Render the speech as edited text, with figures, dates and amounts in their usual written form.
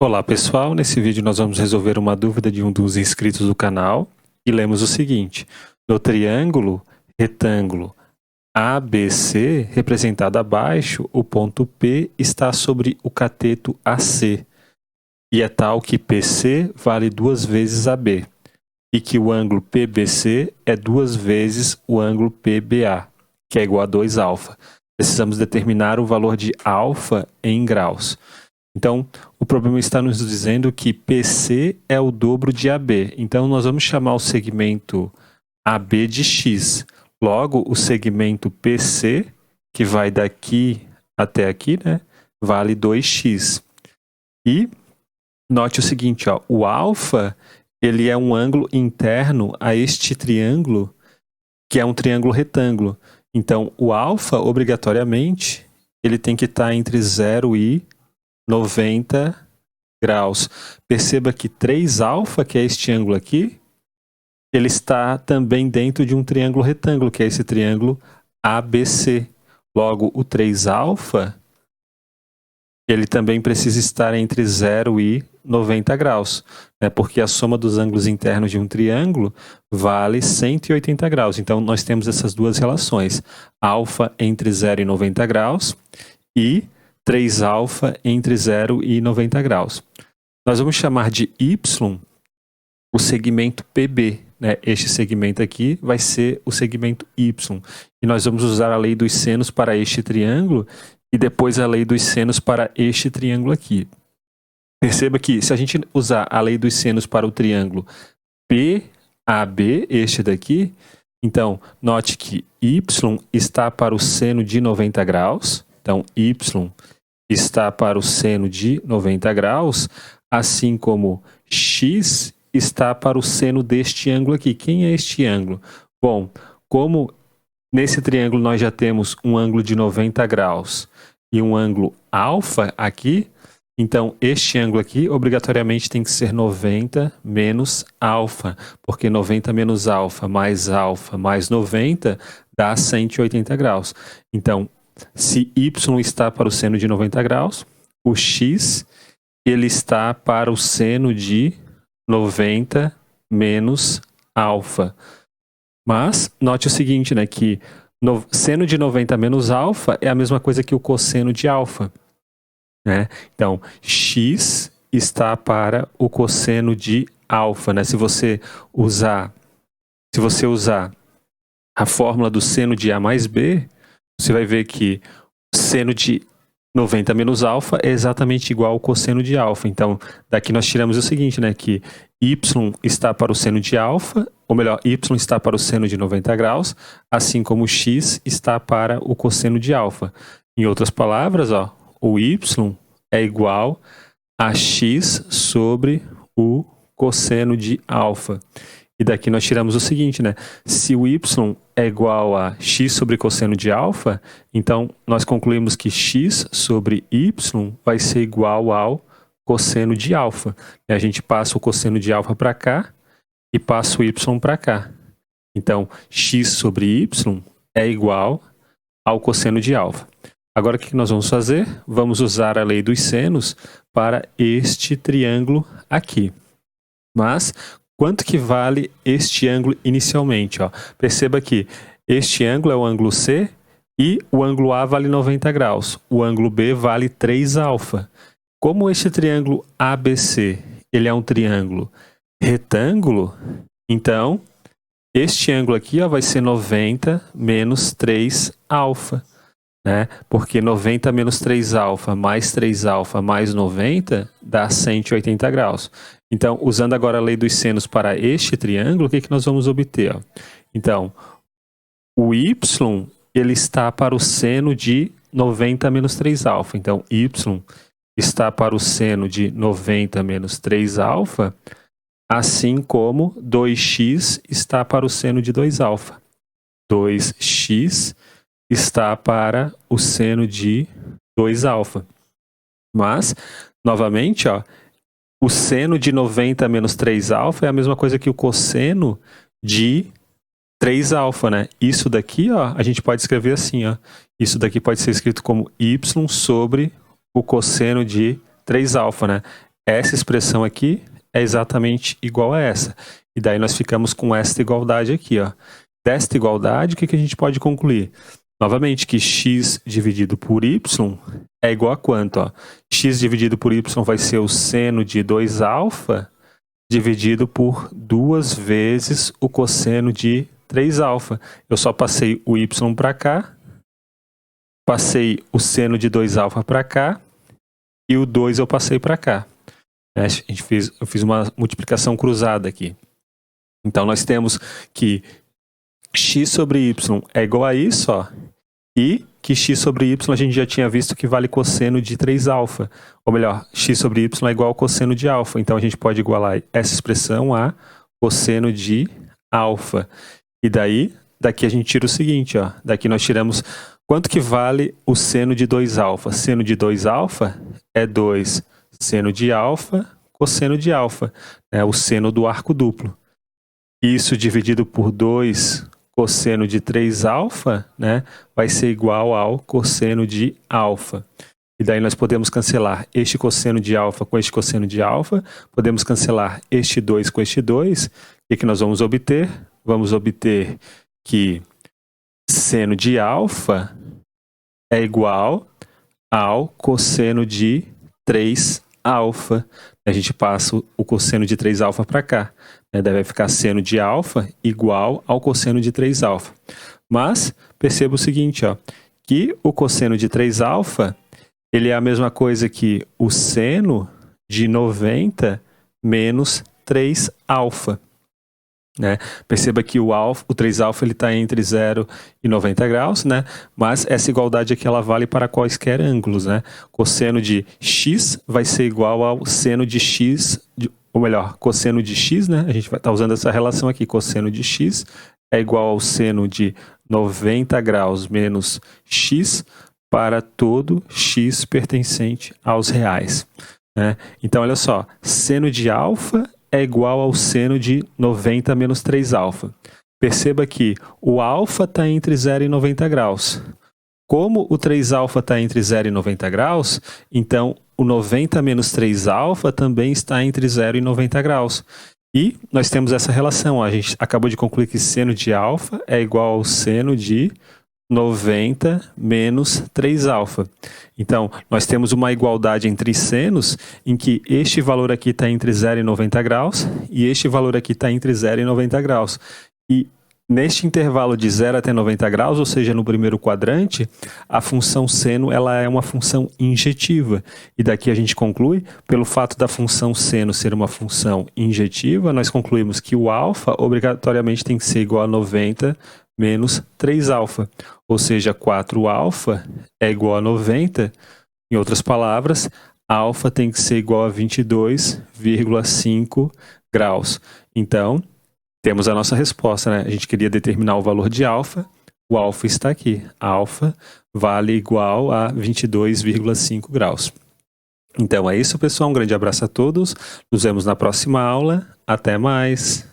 Olá pessoal, nesse vídeo nós vamos resolver uma dúvida de um dos inscritos do canal e lemos o seguinte: no triângulo retângulo ABC, representado abaixo, o ponto P está sobre o cateto AC e é tal que PC vale 2 vezes AB e que o ângulo PBC é 2 vezes o ângulo PBA, que é igual a 2α. Precisamos determinar o valor de α em graus. Então, o problema está nos dizendo que PC é o dobro de AB. Então, nós vamos chamar o segmento AB de X. Logo, o segmento PC, que vai daqui até aqui, né, vale 2x. E note o seguinte, ó, o alfa ele é um ângulo interno a este triângulo, que é um triângulo retângulo. Então, o alfa, obrigatoriamente, ele tem que estar entre 0 e 90 graus. Perceba que 3α, que é este ângulo aqui, ele está também dentro de um triângulo retângulo, que é esse triângulo ABC. Logo, o 3α, ele também precisa estar entre 0 e 90 graus, né? Porque a soma dos ângulos internos de um triângulo vale 180 graus. Então, nós temos essas duas relações, α entre 0 e 90 graus e 3α entre 0 e 90 graus. Nós vamos chamar de Y o segmento PB, né? Este segmento aqui vai ser o segmento Y. E nós vamos usar a lei dos senos para este triângulo e depois a lei dos senos para este triângulo aqui. Perceba que se a gente usar a lei dos senos para o triângulo PAB, este daqui, então note que Y está para o seno de 90 graus. Então, Y está para o seno de 90 graus, assim como X está para o seno deste ângulo aqui. Quem é este ângulo? Bom, como nesse triângulo nós já temos um ângulo de 90 graus e um ângulo alfa aqui, então este ângulo aqui obrigatoriamente tem que ser 90 menos alfa, porque 90 menos alfa mais 90 dá 180 graus. Então, se Y está para o seno de 90 graus, o X ele está para o seno de 90 menos alfa. Mas note o seguinte, né, que seno de 90 menos alfa é a mesma coisa que o cosseno de alfa, né? Então, X está para o cosseno de alfa, né? Se você usar a fórmula do seno de A mais B, você vai ver que seno de 90 menos alfa é exatamente igual ao cosseno de alfa. Então, daqui nós tiramos o seguinte, né, que Y está para o seno de alfa, ou melhor, Y está para o seno de 90 graus, assim como X está para o cosseno de alfa. Em outras palavras, ó, o Y é igual a X sobre o cosseno de alfa. E daqui nós tiramos o seguinte, né? Se o Y é igual a x sobre cosseno de alfa, então nós concluímos que x sobre y vai ser igual ao cosseno de alfa. E a gente passa o cosseno de alfa para cá e passa o y para cá. Então, x sobre y é igual ao cosseno de alfa. Agora, o que nós vamos fazer? Vamos usar a lei dos senos para este triângulo aqui. Mas quanto que vale este ângulo inicialmente? Ó? Perceba que este ângulo é o ângulo C e o ângulo A vale 90 graus. O ângulo B vale 3α. Como este triângulo ABC ele é um triângulo retângulo, então este ângulo aqui ó, vai ser 90 menos 3α. Né? Porque 90 menos 3α mais 3α mais 90 dá 180 graus. Então, usando agora a lei dos senos para este triângulo, o que nós vamos obter? Ó? Então, o y ele está para o seno de 90 menos 3α. Então, y está para o seno de 90 menos 3α, assim como 2x está para o seno de 2α. 2x está para o seno de 2α. Mas, novamente, ó, o seno de 90 menos 3α é a mesma coisa que o cosseno de 3α, né? Isso daqui, ó, a gente pode escrever assim, ó. Isso daqui pode ser escrito como y sobre o cosseno de 3α, né? essa expressão aqui é exatamente igual a essa. E daí nós ficamos com esta igualdade aqui, ó. Desta igualdade, o que a gente pode concluir? Novamente, que x dividido por y é igual a quanto? Ó? X dividido por y vai ser o seno de 2α dividido por 2 vezes o cosseno de 3α. Eu só passei o y para cá, passei o seno de 2α para cá, e o 2 eu passei para cá. Eu fiz uma multiplicação cruzada aqui. Então, nós temos que x sobre y é igual a isso, ó, e que x sobre y a gente já tinha visto que vale cosseno de 3α. Ou melhor, x sobre y é igual ao cosseno de α. Então, a gente pode igualar essa expressão a cosseno de α. E daí, daqui a gente tira o seguinte, ó. Daqui nós tiramos quanto que vale o seno de 2α. Seno de 2α é 2 seno de α, cosseno de α, né? O seno do arco duplo. Isso dividido por 2 cosseno de 3α, né, vai ser igual ao cosseno de α. E daí nós podemos cancelar este cosseno de α com este cosseno de α, podemos cancelar este 2 com este 2. O que nós vamos obter? Vamos obter que seno de α é igual ao cosseno de 3α. A gente passa o cosseno de 3α para cá. Deve ficar seno de α igual ao cosseno de 3α. Mas perceba o seguinte, ó, que o cosseno de 3α ele é a mesma coisa que o seno de 90 menos 3α. Né? Perceba que o 3α está entre 0 e 90 graus, né? Mas essa igualdade aqui ela vale para quaisquer ângulos. Né? Cosseno de x vai ser igual ao seno de x, ou melhor, cosseno de x, né? A gente vai estar usando essa relação aqui, cosseno de x é igual ao seno de 90 graus menos x para todo x pertencente aos reais. Né? Então, olha só, seno de α é igual ao seno de 90 menos 3α. Perceba que o α está entre 0 e 90 graus. Como o 3α está entre 0 e 90 graus, então o 90 menos 3α também está entre 0 e 90 graus. E nós temos essa relação. Ó, a gente acabou de concluir que seno de α é igual ao seno de 90 menos 3α. Então, nós temos uma igualdade entre senos em que este valor aqui está entre 0 e 90 graus e este valor aqui está entre 0 e 90 graus. E neste intervalo de 0 até 90 graus, ou seja, no primeiro quadrante, a função seno ela é uma função injetiva. E daqui a gente conclui, pelo fato da função seno ser uma função injetiva, nós concluímos que o α obrigatoriamente tem que ser igual a 90 menos 3α, ou seja, 4α é igual a 90, em outras palavras, α tem que ser igual a 22,5 graus. Então, temos a nossa resposta, né? A gente queria determinar o valor de α, o α está aqui, α vale igual a 22,5 graus. Então é isso, pessoal, um grande abraço a todos, nos vemos na próxima aula, até mais!